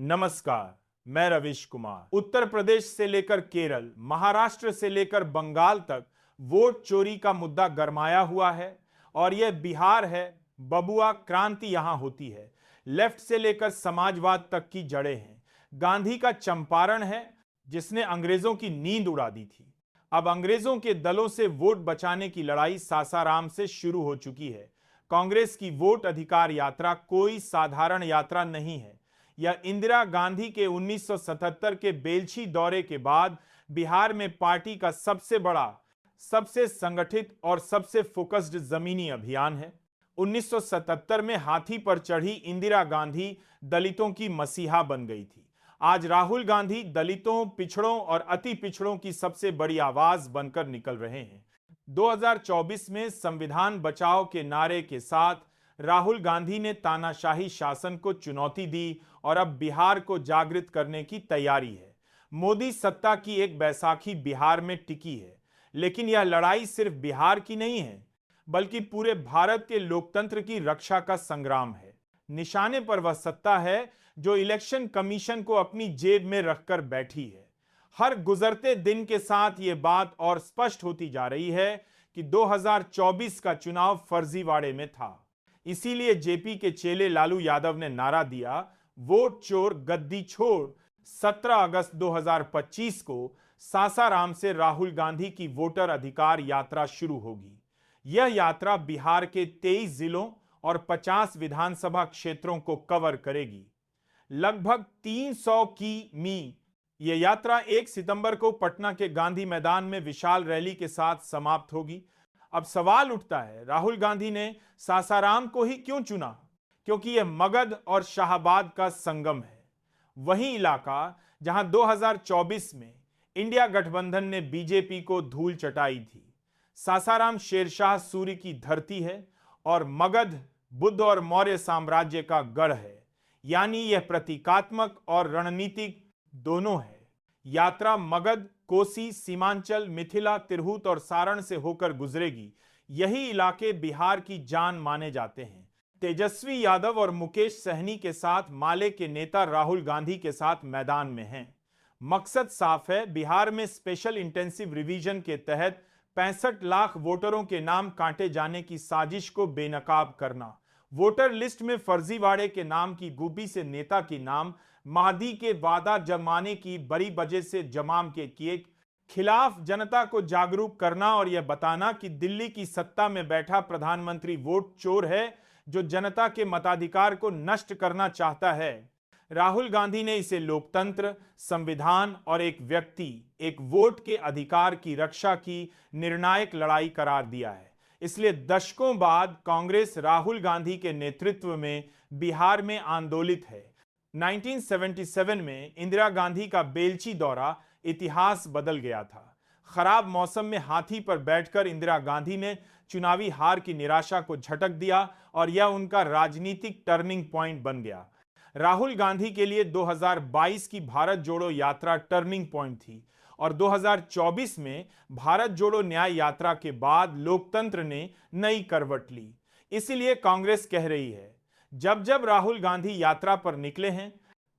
नमस्कार, मैं रविश कुमार। उत्तर प्रदेश से लेकर केरल, महाराष्ट्र से लेकर बंगाल तक वोट चोरी का मुद्दा गरमाया हुआ है और यह बिहार है। बबुआ क्रांति यहां होती है। लेफ्ट से लेकर समाजवाद तक की जड़ें हैं। गांधी का चंपारण है जिसने अंग्रेजों की नींद उड़ा दी थी। अब अंग्रेजों के दलों से वोट बचाने की लड़ाई सासाराम से शुरू हो चुकी है। कांग्रेस की वोट अधिकार यात्रा कोई साधारण यात्रा नहीं है। यह इंदिरा गांधी के 1977 के बेलछी दौरे के बाद बिहार में पार्टी का सबसे बड़ा, सबसे संगठित और सबसे फोकस्ड जमीनी अभियान है। 1977 में हाथी पर चढ़ी इंदिरा गांधी दलितों की मसीहा बन गई थी। आज राहुल गांधी दलितों, पिछड़ों और अति पिछड़ों की सबसे बड़ी आवाज बनकर निकल रहे हैं। 2024 में संविधान बचाओ के नारे के साथ राहुल गांधी ने तानाशाही शासन को चुनौती दी और अब बिहार को जागृत करने की तैयारी है। मोदी सत्ता की एक बैसाखी बिहार में टिकी है, लेकिन यह लड़ाई सिर्फ बिहार की नहीं है, बल्कि पूरे भारत के लोकतंत्र की रक्षा का संग्राम है। निशाने पर वह सत्ता है जो इलेक्शन कमीशन को अपनी जेब में रखकर बैठी है। हर गुजरते दिन के साथ ये बात और स्पष्ट होती जा रही है कि 2024 का चुनाव फर्जीवाड़े में था। इसीलिए जेपी के चेले लालू यादव ने नारा दिया, वोट चोर गद्दी छोड़। 17 अगस्त 2025 को सासाराम से राहुल गांधी की वोटर अधिकार यात्रा शुरू होगी। यह यात्रा बिहार के 23 जिलों और 50 विधानसभा क्षेत्रों को कवर करेगी। लगभग 300 की यह यात्रा 1 सितंबर को पटना के गांधी मैदान में विशाल रैली के साथ समाप्त होगी। अब सवाल उठता है, राहुल गांधी ने सासाराम को ही क्यों चुना? क्योंकि यह मगध और शाहबाद का संगम है। वही इलाका जहां 2024 में इंडिया गठबंधन ने बीजेपी को धूल चटाई थी। सासाराम शेरशाह सूरी की धरती है और मगध बुद्ध और मौर्य साम्राज्य का गढ़ है। यानी यह प्रतीकात्मक और रणनीतिक दोनों है। यात्रा मगध, कोसी, सीमांचल, मिथिला, तिरहुत और सारण से होकर गुजरेगी। यही इलाके बिहार की जान माने जाते हैं। तेजस्वी यादव और मुकेश सहनी के साथ माले के नेता राहुल गांधी के साथ मैदान में हैं। मकसद साफ है, बिहार में स्पेशल इंटेंसिव रिवीजन के तहत 65 लाख वोटरों के नाम काटे जाने की साजिश को बेनकाब करना। वोटर लिस्ट में फर्जीवाड़े के नाम की गुब्बी से नेता के नाम महदी के वादा जमाने की बड़ी वजह से जमाम के खिलाफ जनता को जागरूक करना और यह बताना कि दिल्ली की सत्ता में बैठा प्रधानमंत्री वोट चोर है जो जनता के मताधिकार को नष्ट करना चाहता है। राहुल गांधी ने इसे लोकतंत्र, संविधान और एक व्यक्ति, एक वोट के अधिकार की रक्षा की निर्णायक लड़ाई करार दिया है। इसलिए दशकों बाद कांग्रेस राहुल गांधी के नेतृत्व में बिहार में आंदोलित है। 1977 में इंदिरा गांधी का बेलछी दौरा इतिहास बदल गया था। खराब मौसम में हाथी पर बैठकर इंदिरा गांधी ने चुनावी हार की निराशा को झटक दिया और यह उनका राजनीतिक टर्निंग पॉइंट बन गया। राहुल गांधी के लिए 2022 की भारत जोड़ो यात्रा टर्निंग पॉइंट थी और 2024 में भारत जोड़ो न्याय यात्रा के बाद लोकतंत्र ने नई करवट ली। इसीलिए कांग्रेस कह रही है, जब जब राहुल गांधी यात्रा पर निकले हैं,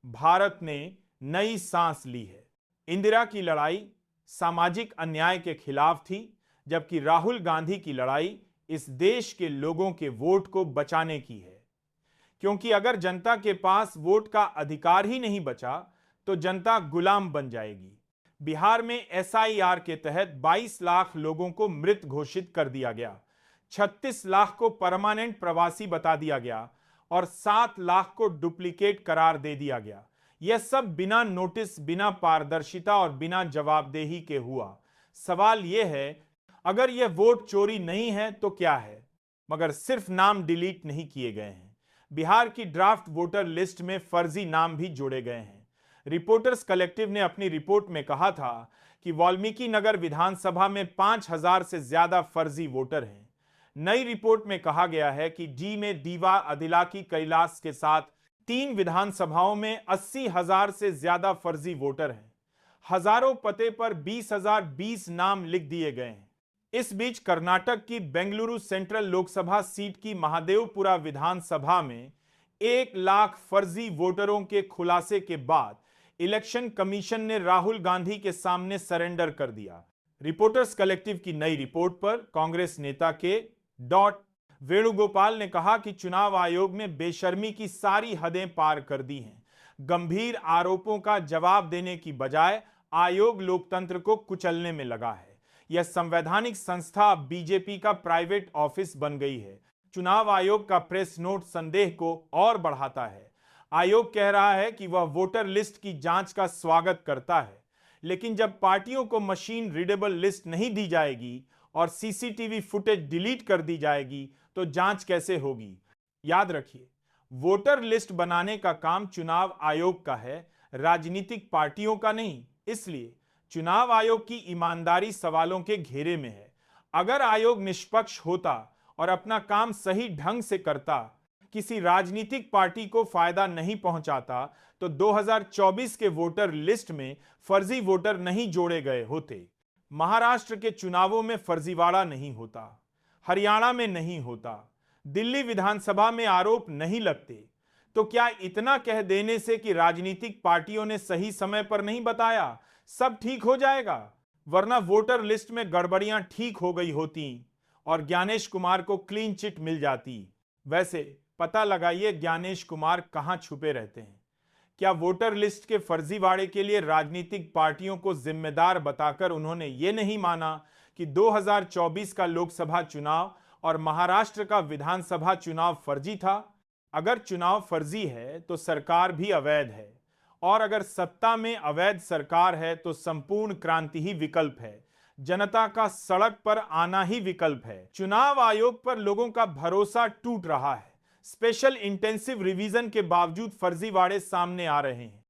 भारत ने नई सांस ली है। इंदिरा की लड़ाई सामाजिक अन्याय के खिलाफ थी, जबकि राहुल गांधी की लड़ाई इस देश के लोगों के वोट को बचाने की है। क्योंकि अगर जनता के पास वोट का अधिकार ही नहीं बचा तो जनता गुलाम बन जाएगी। बिहार में एसआईआर के तहत 22 लाख लोगों को मृत घोषित कर दिया गया, 36 लाख को परमानेंट प्रवासी बता दिया गया और 7 लाख को डुप्लीकेट करार दे दिया गया। यह सब बिना नोटिस, बिना पारदर्शिता और बिना जवाबदेही के हुआ। सवाल यह है, अगर यह वोट चोरी नहीं है तो क्या है? मगर सिर्फ नाम डिलीट नहीं किए गए हैं। बिहार की ड्राफ्ट वोटर लिस्ट में फर्जी नाम भी जोड़े गए हैं। रिपोर्टर्स कलेक्टिव ने अपनी रिपोर्ट में कहा था कि वाल्मीकि नगर विधानसभा में 5000 से ज्यादा फर्जी वोटर हैं। नई रिपोर्ट में कहा गया है कि डी में दीवा, अदिलाकी, कैलाश के साथ 3 विधानसभाओं में 80,000 से ज्यादा फर्जी वोटर हैं। हजारों पते पर 20,020 नाम लिख दिए गए हैं। इस बीच कर्नाटक की बेंगलुरु सेंट्रल लोकसभा सीट की महादेवपुरा विधानसभा में 1 लाख फर्जी वोटरों के खुलासे के बाद इलेक्शन कमीशन ने राहुल गांधी के सामने सरेंडर कर दिया। रिपोर्टर्स कलेक्टिव की नई रिपोर्ट पर कांग्रेस नेता के वेणुगोपाल ने कहा कि चुनाव आयोग ने बेशर्मी की सारी हदें पार कर दी हैं। गंभीर आरोपों का जवाब देने की बजाय आयोग लोकतंत्र को कुचलने में लगा है। यह संवैधानिक संस्था अब बीजेपी का प्राइवेट ऑफिस बन गई है। चुनाव आयोग का प्रेस नोट संदेह को और बढ़ाता है। आयोग कह रहा है कि वह वोटर लिस्ट की जांच का स्वागत करता है, लेकिन जब पार्टियों को मशीन रीडेबल लिस्ट नहीं दी जाएगी और सीसीटीवी फुटेज डिलीट कर दी जाएगी तो जांच कैसे होगी? याद रखिए, वोटर लिस्ट बनाने का काम चुनाव आयोग का है, राजनीतिक पार्टियों का नहीं। इसलिए चुनाव आयोग की ईमानदारी सवालों के घेरे में है। अगर आयोग निष्पक्ष होता और अपना काम सही ढंग से करता, किसी राजनीतिक पार्टी को फायदा नहीं पहुंचाता, तो 2024 के वोटर लिस्ट में फर्जी वोटर नहीं जोड़े गए होते। महाराष्ट्र के चुनावों में फर्जीवाड़ा नहीं होता, हरियाणा में नहीं होता, दिल्ली विधानसभा में आरोप नहीं लगते। तो क्या इतना कह देने से कि राजनीतिक पार्टियों ने सही समय पर नहीं बताया, सब ठीक हो जाएगा? वरना वोटर लिस्ट में गड़बड़ियां ठीक हो गई होती और ज्ञानेश कुमार को क्लीन चिट मिल जाती। वैसे पता लगाइए ज्ञानेश कुमार कहां छुपे रहते हैं। क्या वोटर लिस्ट के फर्जीवाड़े के लिए राजनीतिक पार्टियों को जिम्मेदार बताकर उन्होंने ये नहीं माना कि 2024 का लोकसभा चुनाव और महाराष्ट्र का विधानसभा चुनाव फर्जी था? अगर चुनाव फर्जी है तो सरकार भी अवैध है, और अगर सत्ता में अवैध सरकार है तो संपूर्ण क्रांति ही विकल्प है, जनता का सड़क पर आना ही विकल्प है। चुनाव आयोग पर लोगों का भरोसा टूट रहा है। स्पेशल इंटेंसिव रिवीजन के बावजूद फर्जीवाड़े सामने आ रहे हैं।